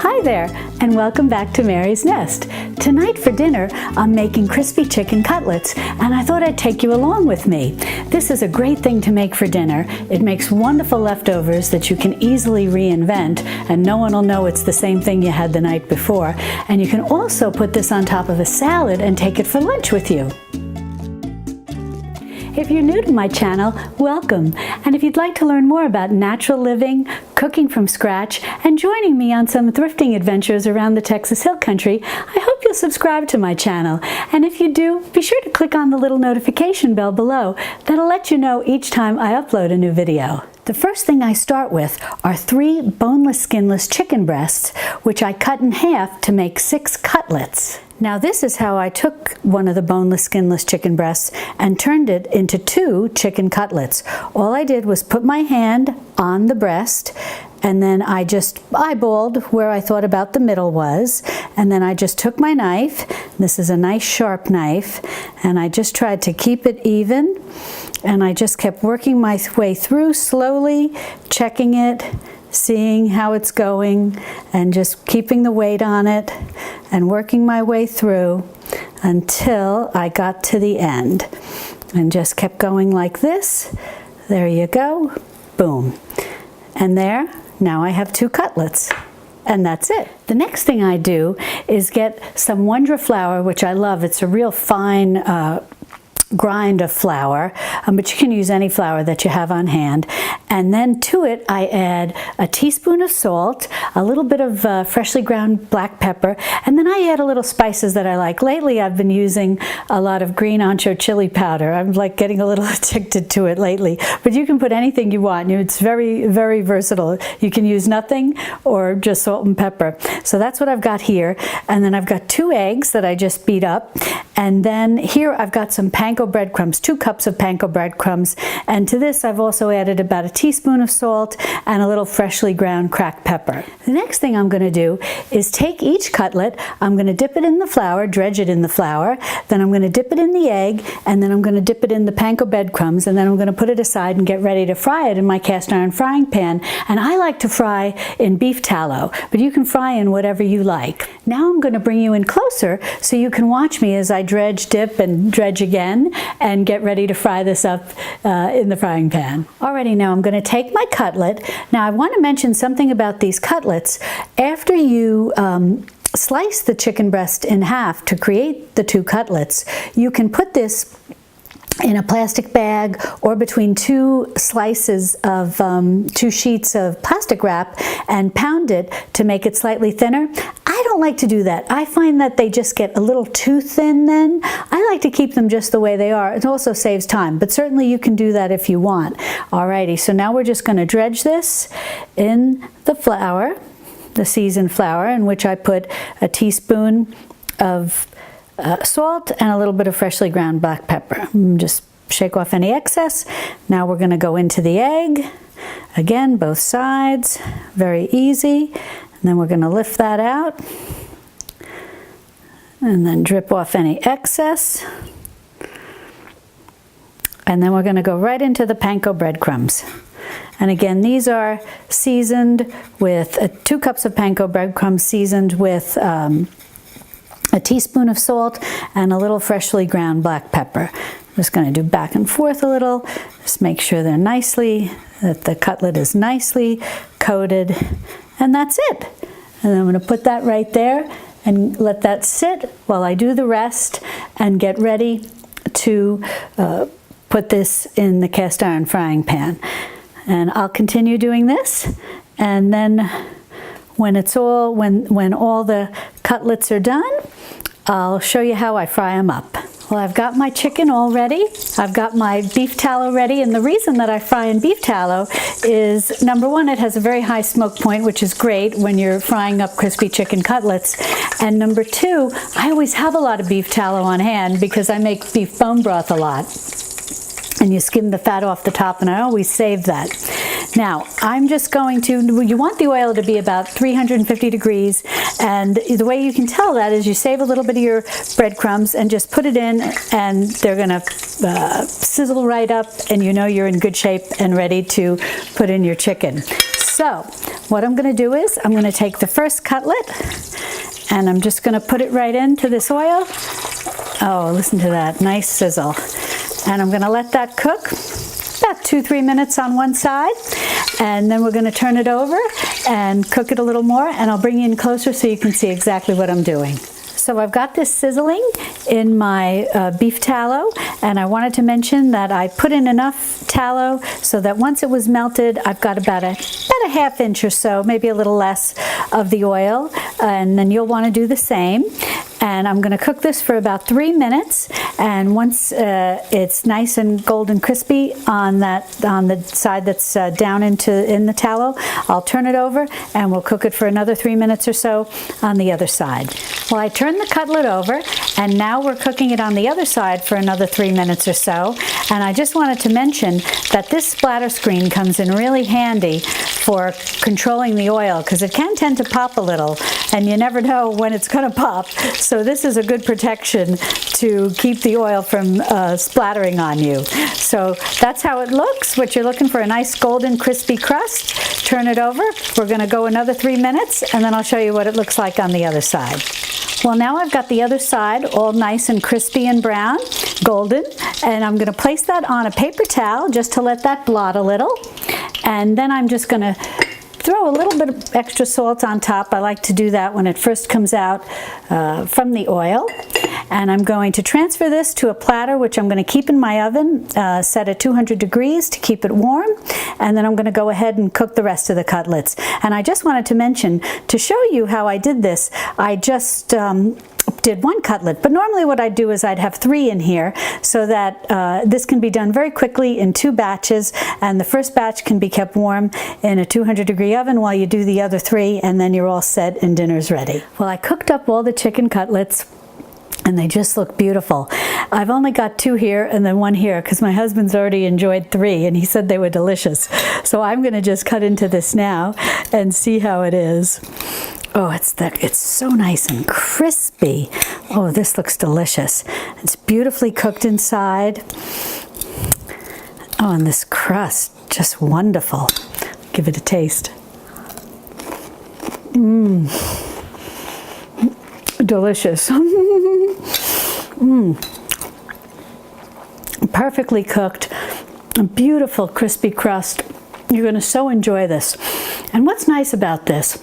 Hi there, and welcome back to Mary's Nest. Tonight for dinner, I'm making crispy chicken cutlets, and I thought I'd take you along with me. This is a great thing to make for dinner. It makes wonderful leftovers that you can easily reinvent, and no one will know it's the same thing you had the night before. And you can also put this on top of a salad and take it for lunch with you. If you're new to my channel, welcome. And if you'd like to learn more about natural living, cooking from scratch, and joining me on some thrifting adventures around the Texas Hill Country, I hope you'll subscribe to my channel. And if you do, be sure to click on the little notification bell below. That'll let you know each time I upload a new video. The first thing I start with are 3 boneless, skinless chicken breasts, which I cut in half to make 6 cutlets. Now this is how I took one of the boneless, skinless chicken breasts and turned it into 2 chicken cutlets. All I did was put my hand on the breast, and then I just eyeballed where I thought about the middle was, and then I just took my knife, this is a nice sharp knife, and I just tried to keep it even, and I just kept working my way through slowly, checking it, seeing how it's going, and just keeping the weight on it and working my way through until I got to the end, and just kept going like this. There you go, boom. And there, now I have 2 cutlets. And that's it. The next thing I do is get some Wondra flour, which I love. It's a real fine grind of flour, but you can use any flour that you have on hand. And then to it I add a teaspoon of salt, a little bit of freshly ground black pepper, and then I add a little spices that I like. Lately I've been using a lot of green ancho chili powder. I'm like getting a little addicted to it lately, but you can put anything you want. It's very, very versatile. You can use nothing or just salt and pepper. So that's what I've got here. And then I've got 2 eggs that I just beat up. And then here I've got some Panko breadcrumbs, 2 cups of Panko breadcrumbs. And to this I've also added about a teaspoon of salt and a little freshly ground cracked pepper. The next thing I'm going to do is take each cutlet, I'm going to dip it in the flour, dredge it in the flour, then I'm going to dip it in the egg, and then I'm going to dip it in the Panko breadcrumbs, and then I'm going to put it aside and get ready to fry it in my cast iron frying pan. And I like to fry in beef tallow, but you can fry in whatever you like. Now I'm going to bring you in closer so you can watch me as I dredge, dip, and dredge again and get ready to fry this up in the frying pan. Alrighty, now I'm going to take my cutlet. Now I want to mention something about these cutlets. After you slice the chicken breast in half to create the 2 cutlets, you can put this in a plastic bag or between 2 slices of 2 sheets of plastic wrap and pound it to make it slightly thinner. I don't like to do that. I find that they just get a little too thin then. I like to keep them just the way they are. It also saves time, but certainly you can do that if you want. Alrighty, so now we're just going to dredge this in the flour, the seasoned flour, in which I put a teaspoon of salt and a little bit of freshly ground black pepper. Just shake off any excess. Now we're going to go into the egg. Again, both sides, very easy. And then we're going to lift that out and then drip off any excess. And then we're going to go right into the Panko breadcrumbs. And again, these are seasoned with 2 cups of Panko breadcrumbs, seasoned with a teaspoon of salt and a little freshly ground black pepper. I'm just going to do back and forth a little, just make sure that the cutlet is nicely coated, and that's it. And I'm going to put that right there and let that sit while I do the rest and get ready to put this in the cast iron frying pan. And I'll continue doing this, and then when all the cutlets are done, I'll show you how I fry them up. Well, I've got my chicken all ready. I've got my beef tallow ready, and the reason that I fry in beef tallow is, number one, it has a very high smoke point, which is great when you're frying up crispy chicken cutlets. And number 2, I always have a lot of beef tallow on hand because I make beef bone broth a lot. And you skim the fat off the top, and I always save that. Now, I'm just going to, you want the oil to be about 350 degrees, and the way you can tell that is you save a little bit of your breadcrumbs and just put it in, and they're going to sizzle right up, and you know you're in good shape and ready to put in your chicken. So what I'm going to do is I'm going to take the first cutlet and I'm just going to put it right into this oil. Oh, listen to that, nice sizzle. And I'm going to let that cook about 2-3 minutes on one side, and then we're going to turn it over and cook it a little more, and I'll bring you in closer so you can see exactly what I'm doing. So I've got this sizzling in my beef tallow, and I wanted to mention that I put in enough tallow so that once it was melted, I've got about a half inch or so, maybe a little less, of the oil, and then you'll want to do the same. And I'm going to cook this for about 3 minutes, and once it's nice and golden crispy on the side that's down in the tallow, I'll turn it over and we'll cook it for another 3 minutes or so on the other side. Well, I turned the cutlet over, and now we're cooking it on the other side for another 3 minutes or so. And I just wanted to mention that this splatter screen comes in really handy for controlling the oil, because it can tend to pop a little, and you never know when it's going to pop. So this is a good protection to keep the oil from splattering on you. So that's how it looks. What you're looking for, a nice golden crispy crust. Turn it over. We're going to go another 3 minutes, and then I'll show you what it looks like on the other side. Well, now I've got the other side all nice and crispy and brown, golden, and I'm going to place that on a paper towel just to let that blot a little. And then I'm just going to throw a little bit of extra salt on top. I like to do that when it first comes out from the oil. And I'm going to transfer this to a platter, which I'm going to keep in my oven, set at 200 degrees to keep it warm. And then I'm going to go ahead and cook the rest of the cutlets. And I just wanted to mention, to show you how I did this, I just did one cutlet, but normally what I'd do is I'd have 3 in here, so that this can be done very quickly in 2 batches, and the first batch can be kept warm in a 200-degree oven while you do the other 3, and then you're all set and dinner's ready. Well, I cooked up all the chicken cutlets, and they just look beautiful. I've only got 2 here and then 1 here because my husband's already enjoyed 3 and he said they were delicious. So I'm going to just cut into this now and see how it is. Oh, it's so nice and crispy. Oh, this looks delicious. It's beautifully cooked inside. Oh, and this crust, just wonderful. Give it a taste. Mmm. Delicious. Perfectly cooked, a beautiful crispy crust. You're going to so enjoy this. And what's nice about this,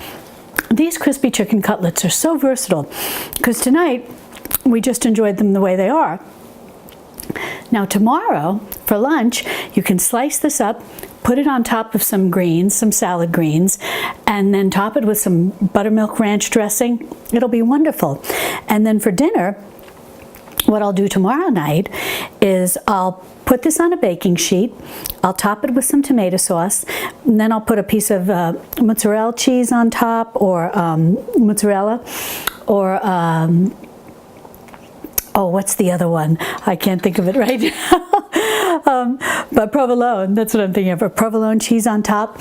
these crispy chicken cutlets are so versatile, because tonight we just enjoyed them the way they are. Now tomorrow for lunch you can slice this up, put it on top of some greens, some salad greens, and then top it with some buttermilk ranch dressing. It'll be wonderful. And then for dinner, what I'll do tomorrow night is I'll put this on a baking sheet, I'll top it with some tomato sauce, and then I'll put a piece of mozzarella cheese on top, or mozzarella, or oh, what's the other one? I can't think of it right now. But provolone, that's what I'm thinking of, a provolone cheese on top.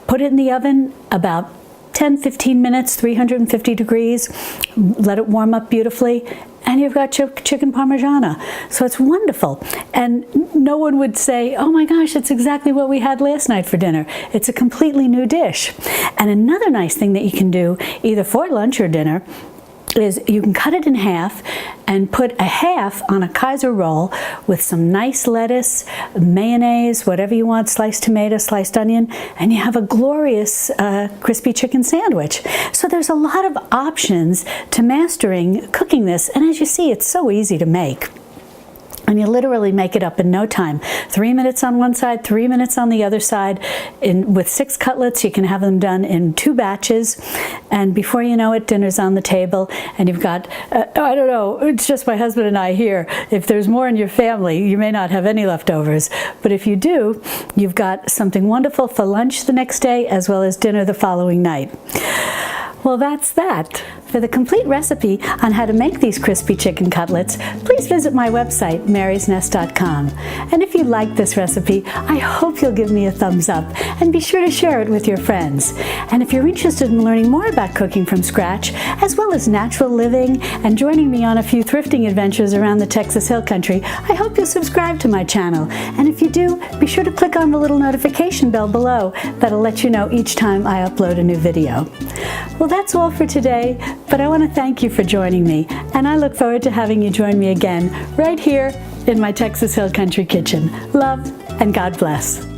Put it in the oven about 10-15 minutes, 350 degrees. Let it warm up beautifully, and you've got chicken parmigiana. So it's wonderful. And no one would say, oh my gosh, that's exactly what we had last night for dinner. It's a completely new dish. And another nice thing that you can do, either for lunch or dinner, is you can cut it in half and put a half on a Kaiser roll with some nice lettuce, mayonnaise, whatever you want, sliced tomato, sliced onion, and you have a glorious crispy chicken sandwich. So there's a lot of options to mastering cooking this, and as you see, it's so easy to make. And you literally make it up in no time. 3 minutes on one side, 3 minutes on the other side. With 6 cutlets, you can have them done in 2 batches. And before you know it, dinner's on the table. And you've got, I don't know, it's just my husband and I here. If there's more in your family, you may not have any leftovers. But if you do, you've got something wonderful for lunch the next day, as well as dinner the following night. Well, that's that. For the complete recipe on how to make these crispy chicken cutlets, please visit my website, marysnest.com. And if you like this recipe, I hope you'll give me a thumbs up and be sure to share it with your friends. And if you're interested in learning more about cooking from scratch, as well as natural living and joining me on a few thrifting adventures around the Texas Hill Country, I hope you'll subscribe to my channel. And if you do, be sure to click on the little notification bell below. That'll let you know each time I upload a new video. Well, that's all for today, but I want to thank you for joining me, and I look forward to having you join me again right here in my Texas Hill Country kitchen. Love and God bless.